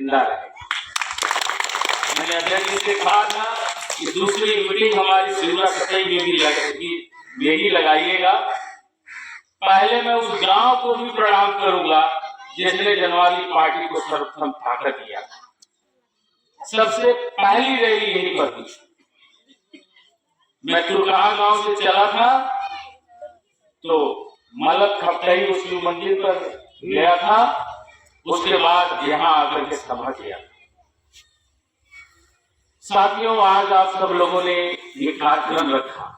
जिंदा रहेगा। मैंने अध्यक्ष जी से कहा था कि दूसरी मीटिंग हमारी सिरुरा कतई में भी लगाइएगा। पहले मैं उस गांव को भी प्रणाम करूंगा जिसने जनवादी पार्टी को सर्वप्रथम ताकत दिया। सबसे पहली रैली यहीं पर हुई। मैं तुरकहा गांव से चला था तो मलक खपटही मुस्लिम मंदिर पर गया था, उसके बाद यहाँ आकर के सभा किया। साथियों, आज आप सब लोगों ने ये कार्यक्रम रखा।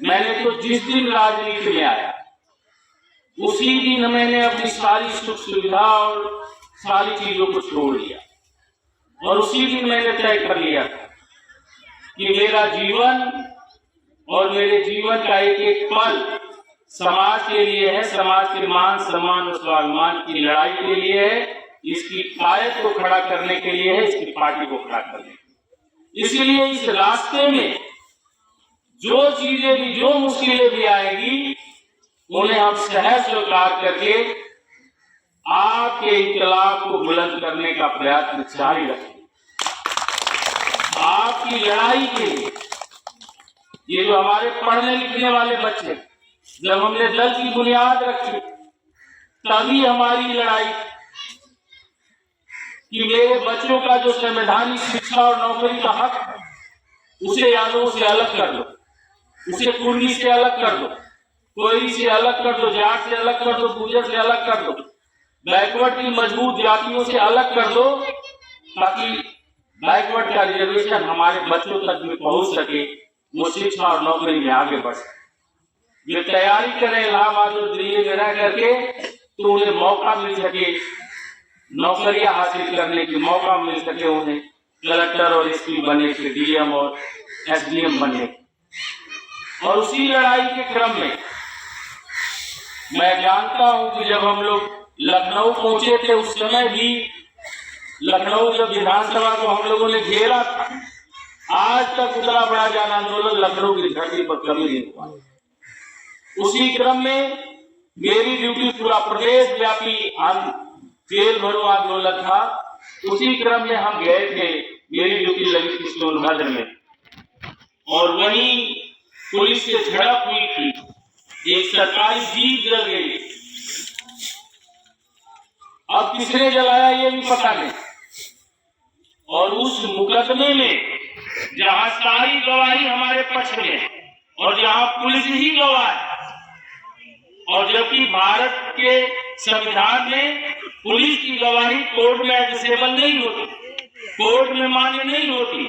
मैंने तो जिस दिन राजनीति में आया उसी दिन मैंने अपनी सारी सुख सुविधा और सारी चीजों को छोड़ दिया और उसी दिन मैंने तय कर लिया था कि मेरा जीवन और मेरे जीवन का एक एक पल समाज के लिए है, समाज के मान सम्मान और स्वाभिमान की लड़ाई के लिए है, इसकी कायद को खड़ा करने के लिए है, इसकी पार्टी को खड़ा करने के लिए। इसलिए इस रास्ते में जो चीजें भी, जो मुश्किलें भी आएगी, उन्हें हम सहज स्वीकार करके आपके इनकलाब को बुलंद करने का प्रयास जारी रखेंगे। आपकी लड़ाई के लिए ये जो हमारे पढ़ने लिखने वाले बच्चे, जब हमने दल की बुनियाद रखी तभी हमारी लड़ाई कि मेरे बच्चों का जो संवैधानिक शिक्षा और नौकरी का हक है उसे यादों से अलग कर दो, उसे कुर्मी से अलग कर दो, कोयरी से अलग कर दो, जाट से अलग कर दो, गुर्जर से अलग कर दो, बैकवर्ड की मजबूत जातियों से अलग कर दो, ताकि बैकवर्ड का रिजर्वेशन हमारे बच्चों तक में पहुंच सके, वो शिक्षा और नौकरी में आगे बढ़ सके। ये तैयारी करें इलाहाबाद और दिल्ली में रह करके तो उन्हें मौका मिल सके, नौकरियां हासिल करने की मौका मिल सके, उन्हें कलेक्टर और एसपी बनने के, डीएम और एसडीएम बनने। और उसी लड़ाई के क्रम में मैं जानता हूं कि जब हम लोग लखनऊ पहुंचे थे उस समय भी लखनऊ जब विधानसभा को हम लोगों ने घेरा था, आज तक उतना बड़ा जन आंदोलन लखनऊ की धरती पर कभी नहीं हुआ। उसी क्रम में मेरी ड्यूटी पूरा प्रदेश व्यापी जेल भरो आंदोलन था। उसी क्रम में हम गए थे, मेरी ड्यूटी लगी थी सोनभद्र में और वहीं पुलिस से झड़प हुई थी, एक सरकारी जीप जल गई। अब किसने जलाया ये भी पता नहीं। और उस मुकदमे में जहां सारी गवाही हमारे पक्ष में है और जहां पुलिस ही गवाह है, और जबकि भारत के संविधान में पुलिस की गवाही कोर्ट में एडमिसेबल नहीं होती, कोर्ट में मान्य नहीं होती,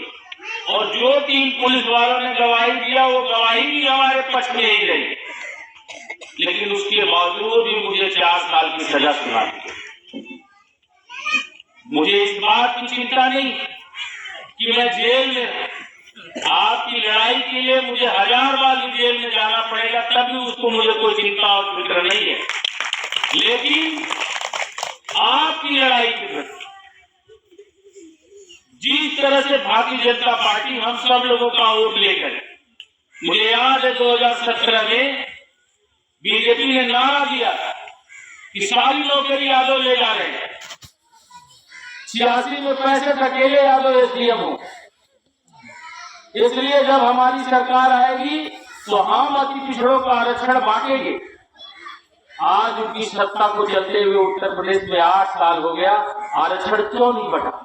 और जो 3 पुलिस वालों ने गवाही दिया वो गवाही भी हमारे पक्ष में ही रही, लेकिन उसके बावजूद भी मुझे 4 साल की सजा सुना दी। मुझे इस बात की चिंता नहीं कि मैं जेल में, आपकी लड़ाई के लिए मुझे 1000 बार भी जेल में जाना पड़ेगा, तभी उसको मुझे कोई चिंता और फिक्र नहीं है। लेकिन आपकी लड़ाई के प्रति जिस तरह से भारतीय जनता पार्टी हम सब लोगों का वोट लेकर, मुझे याद है 2017 में बीजेपी ने नारा दिया कि सारी नौकरी यादव ले जा रहे हैं, 86 में 65 अकेले यादव एसडीएम हो। इसलिए जब हमारी सरकार आएगी तो हम अति पिछड़ों का आरक्षण बांटेंगे। आज उनकी सत्ता को चलते हुए उत्तर प्रदेश में 8 साल हो गया, आरक्षण क्यों नहीं बढ़ा?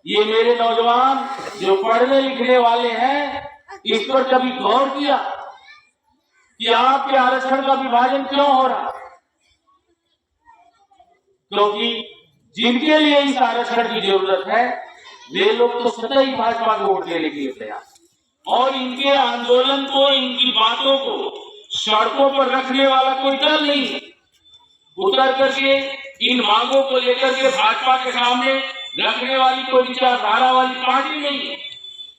ये मेरे नौजवान जो पढ़ने लिखने वाले हैं, इस पर कभी गौर किया कि आपके आरक्षण का विभाजन क्यों हो रहा? क्योंकि जिनके लिए इस आरक्षण की जरूरत है वे लोग तो सदा ही भाजपा को वोट देने के लिए तैयार, और इनके आंदोलन को, इनकी बातों को सड़कों पर रखने वाला कोई दल नहीं, उतर करके इन मांगों को लेकर के भाजपा के सामने रखने वाली कोई विचारधारा वाली पार्टी नहीं है।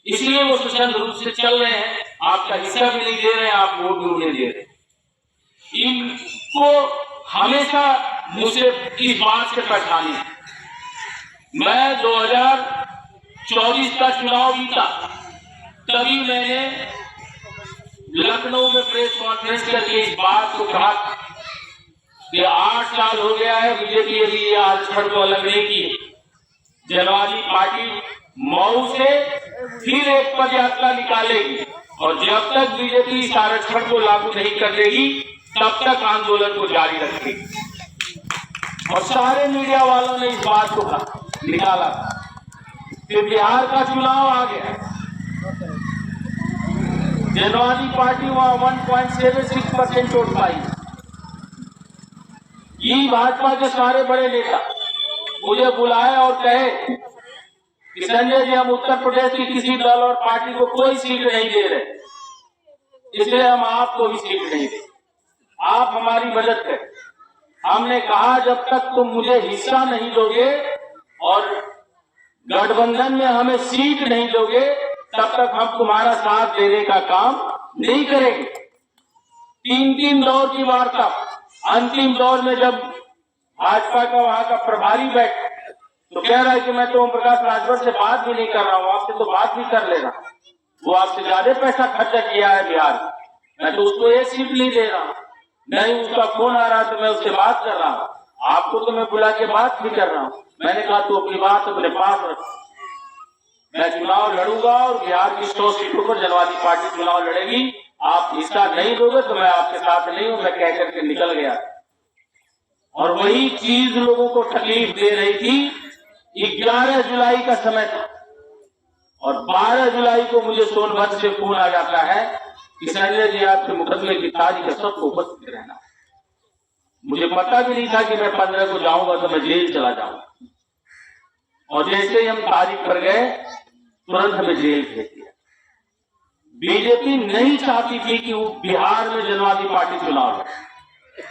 इसलिए वो स्वतंत्र रूप से चल रहे हैं, आपका हिस्सा भी नहीं दे रहे हैं, आप वोट भी उन्हें दे रहे हैं। इनको हमेशा मुझसे इस बात से परेशानी है। मैं 2024 का चुनाव जीता, तभी मैंने लखनऊ में प्रेस कॉन्फ्रेंस करके इस बात को कहा कि 8 साल हो गया है बीजेपी अभी ये आरक्षण को अलग नहीं की। जनवादी पार्टी मऊ से फिर एक पद यात्रा निकालेगी और जब तक बीजेपी इस आरक्षण को लागू नहीं कर देगी तब तक आंदोलन को जारी रखेगी। और सारे मीडिया वालों ने इस बात को निकाला। फिर बिहार का चुनाव आ गया, जनवादी पार्टी वहां 1.76% वोट पाई। ये भाजपा के सारे बड़े नेता मुझे बुलाए और कहे कि संजय जी हम उत्तर प्रदेश की किसी दल और पार्टी को कोई सीट नहीं दे रहे, इसलिए हम आपको भी सीट नहीं दे, आप हमारी मदद करें। हमने कहा जब तक तुम मुझे हिस्सा नहीं दोगे और गठबंधन में हमें सीट नहीं दोगे तब तक हम तुम्हारा साथ देने का काम नहीं करेंगे। 3 दौर की वार्ता, अंतिम दौर में जब भाजपा का वहां का प्रभारी बैठ तो कह रहा है कि मैं तो ओम प्रकाश राजभर से बात भी नहीं कर रहा हूं, आपसे तो बात भी कर लेना, वो आपसे ज्यादा पैसा खर्चा किया है बिहार में, मैं तो उसको एक सीट नहीं दे रहा हूं, नहीं उसका फोन आ रहा तो मैं उससे बात कर रहा हूं, आपको तो मैं बुला के बात भी कर रहा हूं। मैंने कहा तू अपनी बात अपने पास रख, मैं चुनाव लड़ूंगा और बिहार की 100 सीटों पर जनवादी पार्टी चुनाव लड़ेगी, आप हिस्सा नहीं दोगे तो मैं आपके साथ नहीं हूं, मैं कह करके निकल गया। और वही चीज लोगों को तकलीफ दे रही थी। 11 जुलाई का समय था और 12 जुलाई को मुझे सोनभद्र से फोन आ जाता है कि संजय जी आपके मुकदमे की तारीख है, सबको उपस्थित रहना। मुझे पता भी नहीं था कि मैं 15 को जाऊंगा तो मैं जेल चला जाऊंगा, और जैसे ही हम तारीख पर गए तुरंत हमें जेल भेज दिया। बीजेपी नहीं चाहती थी कि वो बिहार में जनवादी पार्टी चुनाव लड़े,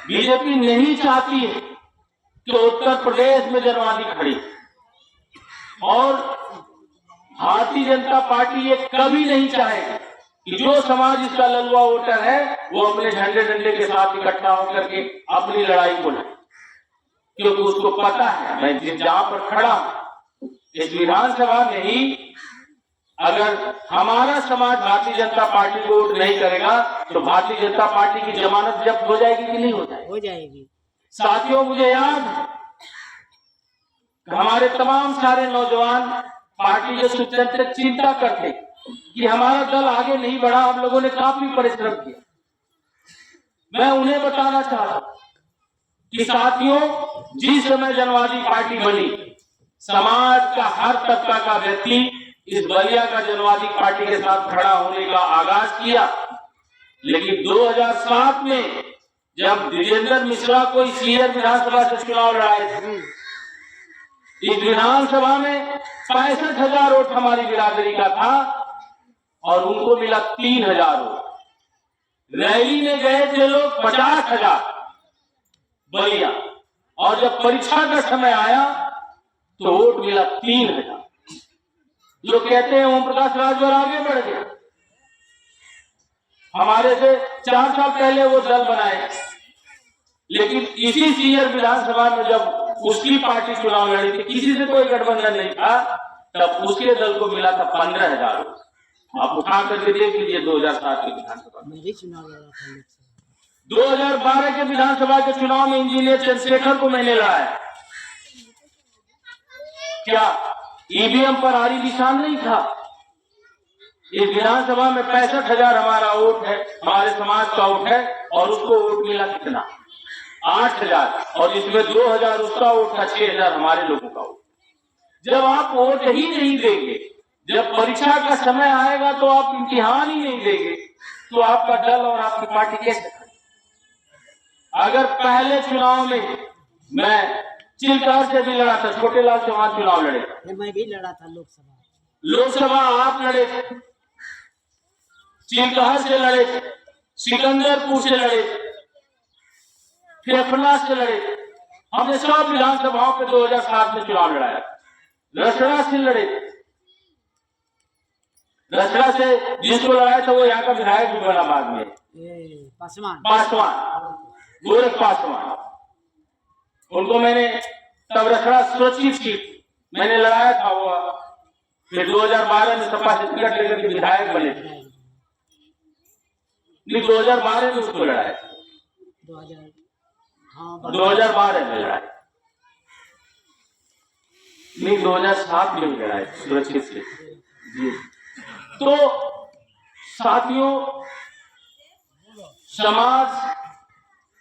बीजेपी नहीं चाहती है कि उत्तर प्रदेश में जनवादी खड़ी, और भारतीय जनता पार्टी ये कभी नहीं चाहेगी कि जो समाज इसका ललुआ वोटर है वो अपने झंडे डंडे के साथ इकट्ठा होकर के अपनी लड़ाई को लड़े, क्योंकि उसको पता है मैं जहां पर खड़ा हूं इस विधानसभा में ही अगर हमारा समाज भारतीय जनता पार्टी को वोट नहीं करेगा तो भारतीय जनता पार्टी की जमानत जब्त हो जाएगी कि नहीं हो जाएगी? हो जाएगी। साथियों मुझे याद है हमारे तमाम सारे नौजवान पार्टी के सुतंत्र चिंता करते कि हमारा दल आगे नहीं बढ़ा, हम लोगों ने काफी परिश्रम किया। मैं उन्हें बताना चाहता कि साथियों जिस समय जनवादी पार्टी बनी समाज का हर तबका का व्यक्ति इस बलिया का जनवादी पार्टी के साथ खड़ा होने का आगाज किया, लेकिन 2007 में जब विजेंद्र मिश्रा को इस विधानसभा से चुनाव लड़ाए थे, इस विधानसभा में 65,000 वोट हमारी बिरादरी का था और उनको मिला 3,000 वोट। रैली में गए थे लोग 50,000 बलिया, और जब परीक्षा का समय आया तो वोट मिला 3,000। लोग कहते हैं ओम प्रकाश राजभर आगे बढ़ गया, हमारे से 4 साल पहले वो दल बनाए, लेकिन इसी सीयर विधानसभा में जब उसकी पार्टी चुनाव लड़ी थी, किसी से कोई गठबंधन नहीं था, तब उसके दल को मिला था 15,000। आप उठा करके देख लीजिए 2007 के विधानसभा में। 2012 के विधानसभा के चुनाव में इंजीनियर चंद्रशेखर को मैंने लड़ाया। क्या ईवीएम पर आरी निशान नहीं था? इस विधानसभा में 65,000 हमारा वोट है, हमारे समाज का वोट है, और उसको वोट मिला कितना? 8,000, और इसमें 2,000 उसका वोट था, 6,000 हमारे लोगों का वोट। जब आप वोट ही नहीं देंगे, जब परीक्षा का समय आएगा तो आप इम्तिहान ही नहीं देंगे, तो आपका दल और आपकी पार्टी कैसे खड़ी? अगर पहले चुनाव में मैं चिल्कार से भी लड़ा था, छोटे लाल चौहान चुनाव लड़े, मैं भी लड़ा था लोकसभा आप लड़े थे, चिल्कार से लड़े थे, सिकंदरपुर से लड़े थे, फेफना से लड़े, हमने सब विधानसभाओं पे 2007 में चुनाव लड़ाया। रसड़ा से लड़े, रसड़ा से जिसको लड़ाया था वो यहाँ का विधायक भी बना बाद में, पासवान, गोरख पासवान, उनको मैंने तब रसड़ा सुरक्षित सीट मैंने लड़ाया था। वो फिर 2012 में सपा से टिकट लेकर के विधायक बने थे, 2012 में उसको लड़ाया। 2012 में लड़ा है, नहीं 2007 में लड़ा है सुरक्षित से जी। तो साथियों, समाज